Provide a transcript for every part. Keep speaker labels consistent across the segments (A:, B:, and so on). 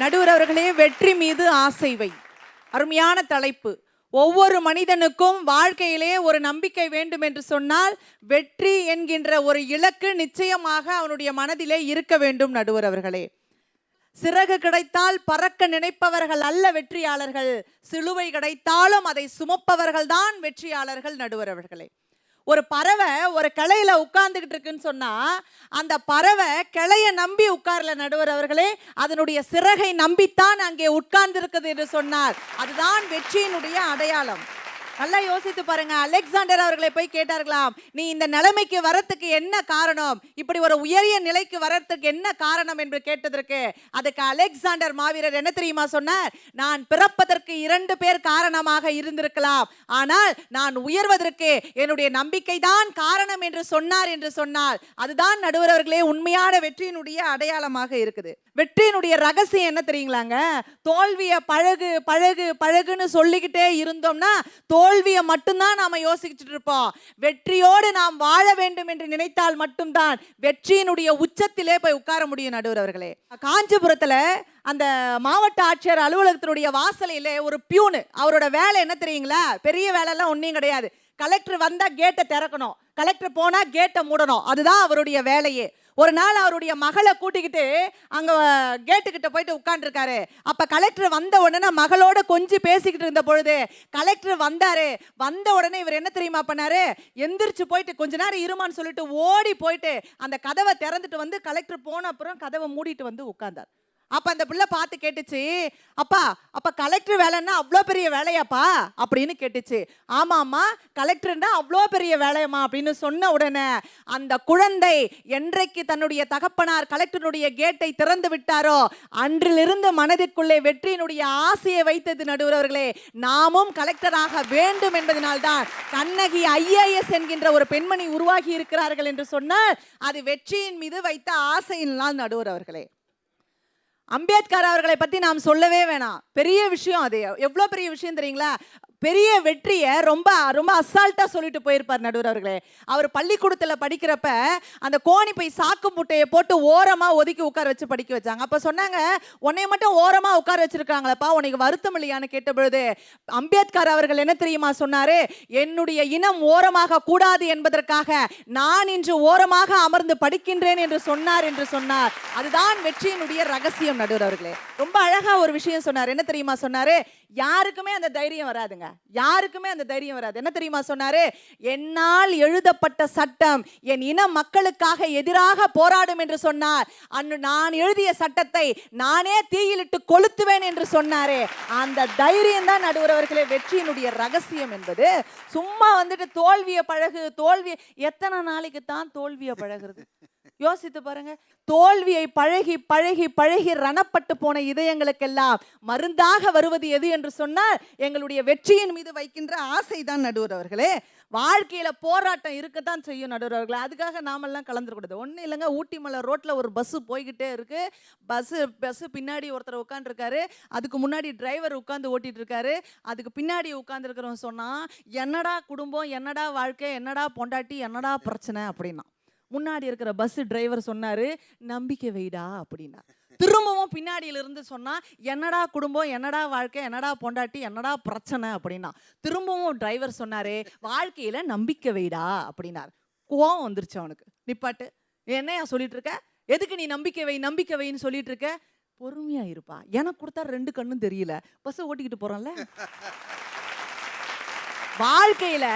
A: நடுவர் அவர்களே, வெற்றி மீது ஆசை வை. அருமையான தலைப்பு. ஒவ்வொரு மனிதனுக்கும் வாழ்க்கையிலே ஒரு நம்பிக்கை வேண்டும் என்று சொன்னால் வெற்றி என்கின்ற ஒரு இலக்கு நிச்சயமாக அவனுடைய மனதிலே இருக்க வேண்டும். நடுவர் அவர்களே, சிறகு கிடைத்தால் பறக்க நினைப்பவர்கள் அல்ல வெற்றியாளர்கள், சிலுவை கிடைத்தாலும் அதை சுமப்பவர்கள் தான் வெற்றியாளர்கள். நடுவர் அவர்களே, ஒரு பறவை ஒரு கிளையில உட்கார்ந்துகிட்டு இருக்குன்னு சொன்னா அந்த பறவை கிளைய நம்பி உட்கார்ல. நடுவர் அவர்களே, அதனுடைய சிறகை நம்பித்தான் அங்கே உட்கார்ந்து இருக்குது என்று சொன்னார். அதுதான் வெற்றியினுடைய அடையாளம். நல்லா யோசித்து பாருங்க. அலெக்சாண்டர் அவர்களை போய் கேட்டார்களாம், நீ இந்த நிலைமைக்கு வரத்துக்கு என்ன காரணம், இப்படி ஒரு உயரிய நிலைக்கு வரத்துக்கு என்ன காரணம் என்று கேட்டதற்கு அதுக்கு அலெக்சாண்டர் மாவீரர் என்ன தெரியுமா சொன்னார்? நான் பிறப்பதற்கு 2 பேர் காரணமாக இருந்திருக்கலாம், ஆனால் நான் உயர்வதற்கு என்னுடைய நம்பிக்கை தான் காரணம் என்று சொன்னார் என்று சொன்னால் அதுதான் நடுவர் அவர்களே உண்மையான வெற்றியினுடைய அடையாளமாக இருக்குது. வெற்றியினுடைய ரகசியம் என்ன தெரியுங்களாங்க? தோல்வியை பழகு பழகு பழகுன்னு சொல்லிக்கிட்டே இருந்தோம்னா தோல்வியை மட்டும்தான் நாம யோசிச்சுட்டு இருப்போம். வெற்றியோடு நாம் வாழ வேண்டும் என்று நினைத்தால் மட்டும்தான் வெற்றியினுடைய உச்சத்திலே போய் உட்கார முடியும். நடுவர் அவர்களே, காஞ்சிபுரத்துல அந்த மாவட்ட ஆட்சியர் அலுவலகத்தினுடைய வாசலையில ஒரு பியூனு, அவரோட வேலை என்ன தெரியுங்களா? பெரிய வேலை எல்லாம் ஒன்றும் கிடையாது. கலெக்டர் வந்தா கேட்டை திறக்கணும், கலெக்டர் போனா கேட்டை மூடணும், அதுதான் அவருடைய வேலையே. ஒரு நாள் அவருடைய மகளை கூட்டிக்கிட்டு அங்க கேட்டுக்கிட்ட போயிட்டு உட்கார்ந்துருக்காரு. அப்ப கலெக்டர் வந்த உடனே மகளோட கொஞ்சம் பேசிக்கிட்டு இருந்த பொழுது கலெக்டர் வந்தாரு. வந்த உடனே இவர் என்ன தெரியுமா பண்ணாரு? எந்திரிச்சு போயிட்டு கொஞ்ச நேரம் இருமான்னு சொல்லிட்டு ஓடி போயிட்டு அந்த கதவை திறந்துட்டு வந்து கலெக்டர் போன அப்புறம் கதவை மூடிட்டு வந்து உட்கார்ந்தார். அப்ப அந்த பிள்ளை பார்த்து கேட்டுச்சு, அப்பா அப்ப கலெக்டர் வேலைன்னா அவ்வளோ பெரிய வேலையாப்பா அப்படின்னு கேட்டுச்சு. ஆமாம்மா, கலெக்டர்னா அவ்வளோ பெரிய வேலையம்மா அப்படின்னு சொன்ன உடனே அந்த குழந்தை என்றைக்கு தன்னுடைய தகப்பனார் கலெக்டருடைய கேட்டை திறந்து விட்டாரோ அன்றிலிருந்து மனதிற்குள்ளே வெற்றியினுடைய ஆசையை வைத்தது. நடுவர்களே, நாமும் கலெக்டராக வேண்டும் என்பதனால்தான் கண்ணகி IAS என்கின்ற ஒரு பெண்மணி உருவாகி இருக்கிறார்கள் என்று சொன்னால் அது வெற்றியின் மீது வைத்த ஆசையினால். நடுவர் அவர்களே, அம்பேத்கர் அவர்களை பத்தி நாம் சொல்லவே வேணாம். பெரிய விஷயம். அது எவ்வளவு பெரிய விஷயம் தெரியுங்களா? பெரிய வெற்றியை ரொம்ப ரொம்ப அசால்ட்டா சொல்லிட்டு போயிருப்பார். நடுவர் அவர்களே, அவர் பள்ளிக்கூடத்தில் படிக்கிறப்ப அந்த கோணிப்பை சாக்கு முட்டையை போட்டு ஓரமா ஒதுக்கி உட்கார வச்சு படிக்க வச்சாங்க. அப்ப சொன்னாங்க, உன்னை மட்டும் ஓரமா உட்கார வச்சிருக்காங்களப்பா, உனக்கு வருத்தம் இல்லையான்னு கேட்ட பொழுது அம்பேத்கர் அவர்கள் என்ன தெரியுமா சொன்னாரு? என்னுடைய இனம் ஓரமாக கூடாது என்பதற்காக நான் இன்று ஓரமாக அமர்ந்து படிக்கின்றேன் என்று சொன்னார் என்று சொன்னார். அதுதான் வெற்றியினுடைய ரகசியம். நடுவர் அவர்களே, ரொம்ப அழகா ஒரு விஷயம் சொன்னார். என்ன தெரியுமா சொன்னாரு? யாருக்குமே அந்த தைரியம் வராதுங்க, யாருக்குமே அந்த தைரியம் வராது. என்ன தெரியுமா சொன்னாரு? என்னால் எழுதப்பட்ட சட்டம் என் இன மக்களுக்காக எதிராக போராடும் என்று சொன்னார். நான் எழுதிய சட்டத்தை நானே தீயிலிட்டு கொளுத்துவேன் என்று சொன்னாரே. அந்த தைரியம் தான் நடுவர் அவர்களே வெற்றியினுடைய ரகசியம் என்பது. சும்மா வந்துட்டு தோல்வியை பழகு, தோல்வி எத்தனை நாளைக்கு தான் தோல்வியை பழகுறது? யோசித்து பாருங்க. தோல்வியை பழகி பழகி பழகி ரணப்பட்டு போன இதயங்களுக்கெல்லாம் மருந்தாக வருவது எது என்று சொன்னால் எங்களுடைய வெற்றியின் மீது வைக்கின்ற ஆசை தான். நடுவர் அவர்களே, வாழ்க்கையில போராட்டம் இருக்கத்தான் செய்யும். நடுவர் அவர்களே, அதுக்காக நாமெல்லாம் கலந்துக்கூடாது. ஒன்றும் இல்லைங்க, ஊட்டி மலை ரோட்ல ஒரு பஸ் போய்கிட்டே இருக்கு. பஸ் பின்னாடி ஒருத்தர் உட்காந்துருக்காரு, அதுக்கு முன்னாடி டிரைவர் உட்காந்து ஓட்டிட்டு இருக்காரு. அதுக்கு பின்னாடி உட்காந்துருக்கிறவன் சொன்னா, என்னடா குடும்பம், என்னடா வாழ்க்கை, என்னடா பொண்டாட்டி, என்னடா பிரச்சனை அப்படின்னா. முன்னாடி இருக்கிற பஸ் டிரைவர் சொன்னாரு, நம்பிக்கை வைடா அப்படின்னா. திரும்பவும் பின்னாடியில இருந்து சொன்னா, என்னடா குடும்பம், என்னடா வாழ்க்கை, என்னடா பொண்டாட்டி, என்னடா பிரச்சனை அப்படின்னா. திரும்பவும் டிரைவர் சொன்னாரு, வாழ்க்கையில நம்பிக்கை வைடா அப்படின்னார். கோவம் வந்துருச்சு அவனுக்கு. நிப்பாட்டு, என்னையா சொல்லிட்டு இருக்க? எதுக்கு நீ நம்பிக்கை வை நம்பிக்கை வைன்னு சொல்லிட்டு இருக்க? பொறுமையா இருப்பா, எனக்கு கொடுத்தா 2 கண்ணும் தெரியல, பஸ் ஓட்டிக்கிட்டு போறான்ல. வாழ்க்கையில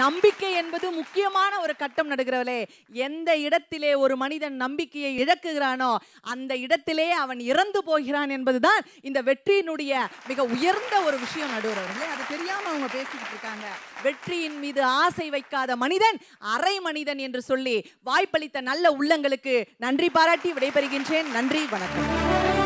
A: நம்பிக்கை என்பது முக்கியமான ஒரு கட்டம். நடுகிறவளே, எந்த இடத்திலே ஒரு மனிதன் நம்பிக்கையை இழக்குகிறானோ அந்த இடத்திலே அவன் இறந்து போகிறான் என்பதுதான் இந்த வெற்றியினுடைய மிக உயர்ந்த ஒரு விஷயம். நடுகிறவர்களே, அது தெரியாம அவங்க பேசிக்கிட்டு இருக்காங்க. வெற்றியின் மீது ஆசை வைக்காத மனிதன் அரை மனிதன் என்று சொல்லி வாய்ப்பளித்த நல்ல உள்ளங்களுக்கு நன்றி பாராட்டி விடைபெறுகின்றேன். நன்றி, வணக்கம்.